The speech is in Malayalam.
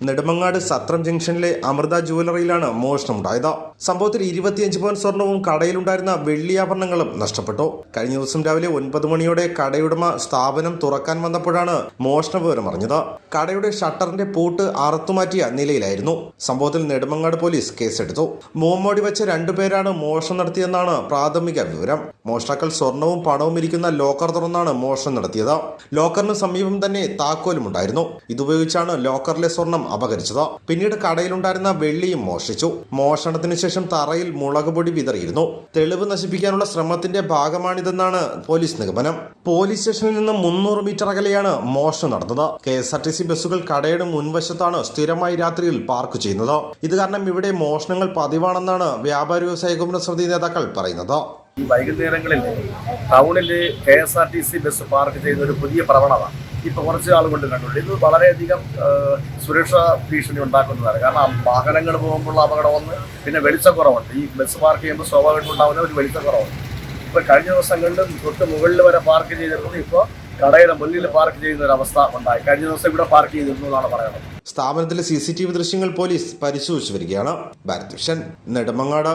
നെടുമങ്ങാട് സത്രം ജംഗ്ഷനിലെ അമൃത ജുവലറിയിലാണ് മോഷണമുണ്ടായത്. സംഭവത്തിൽ 25 പവൻ സ്വർണവും കടയിലുണ്ടായിരുന്ന വെള്ളിയാഭരണങ്ങളും നഷ്ടപ്പെട്ടു. കഴിഞ്ഞ ദിവസം രാവിലെ 9 മണിയോടെ കടയുടമ സ്ഥാപനം തുറക്കാൻ വന്നപ്പോഴാണ് മോഷണ വിവരം അറിഞ്ഞത്. കടയുടെ ഷട്ടറിന്റെ പൂട്ട് അറുത്തുമാറ്റിയ നിലയിലായിരുന്നു. സംഭവത്തിൽ നെടുമങ്ങാട് പോലീസ് കേസെടുത്തു. മോമോടി വെച്ച 2 പേരാണ് മോഷണം നടത്തിയെന്നാണ് പ്രാഥമിക വിവരം. മോഷ്ടാക്കൾ സ്വർണവും പണവും ഇരിക്കുന്ന ലോക്കർ തുറന്നാണ് മോഷണം നടത്തിയത്. ലോക്കറിന് സമീപം തന്നെ താക്കോലും ഉണ്ടായിരുന്നു. ഇതുപയോഗിച്ചാണ് ലോക്കറിലെ സ്വർണം അപഹരിച്ചത്. പിന്നീട് കടയിലുണ്ടായിരുന്ന വെള്ളിയും മോഷ്ടിച്ചു. മോഷണത്തിന് ശേഷം തറയിൽ മുളകുപൊടി വിതറിയിരുന്നു. തെളിവ് നശിപ്പിക്കാനുള്ള ശ്രമത്തിന്റെ ഭാഗമാണിതെന്നാണ് പോലീസ് നിഗമനം. പോലീസ് സ്റ്റേഷനിൽ നിന്ന് 300 മീറ്റർ അകലെയാണ് മോഷണം നടന്നത്. KSRTC ബസ്സുകൾ കടയുടെ മുൻവശത്താണ് സ്ഥിരമായി രാത്രിയിൽ പാർക്ക് ചെയ്യുന്നത്. ഇത് കാരണം ഇവിടെ മോഷണങ്ങൾ പതിവാണെന്നാണ് വ്യാപാരി വ്യവസായ ഏകോപന സമിതി നേതാക്കൾ പറയുന്നത്. ഈ വൈകുന്നേരങ്ങളിൽ ടൗണിൽ KSRTC ബസ് പാർക്ക് ചെയ്യുന്ന ഒരു പുതിയ പ്രവണത ഇപ്പോൾ കുറച്ച് നാൾ കൊണ്ട് കണ്ടുള്ളൂ. ഇത് വളരെയധികം സുരക്ഷാ ഭീഷണി ഉണ്ടാക്കുന്നതാണ്. കാരണം വാഹനങ്ങൾ പോകുമ്പോഴുള്ള അപകടമൊന്ന്, പിന്നെ വെളിച്ചക്കുറവുണ്ട്. ഈ ബസ് പാർക്ക് ചെയ്യുമ്പോൾ സ്വാഭാവികമായിട്ടും ഉണ്ടാകുന്ന ഒരു വെളിച്ചക്കുറവുണ്ട്. ഇപ്പോൾ കഴിഞ്ഞ ദിവസങ്ങളിലും തൊട്ട് മുകളിൽ വരെ പാർക്ക് ചെയ്തിരുന്നത് ഇപ്പോൾ കടയുടെ മുന്നിൽ പാർക്ക് ചെയ്യുന്ന ഒരു അവസ്ഥ ഉണ്ടായി. കഴിഞ്ഞ ദിവസം ഇവിടെ പാർക്ക് ചെയ്തിരുന്നു എന്നാണ് പറയുന്നത്. സ്ഥാപനത്തിലെ CCTV ദൃശ്യങ്ങൾ പോലീസ് പരിശോധിച്ചു വരികയാണ്. ഭാരത് വിഷൻ, നെടുമങ്ങാട്.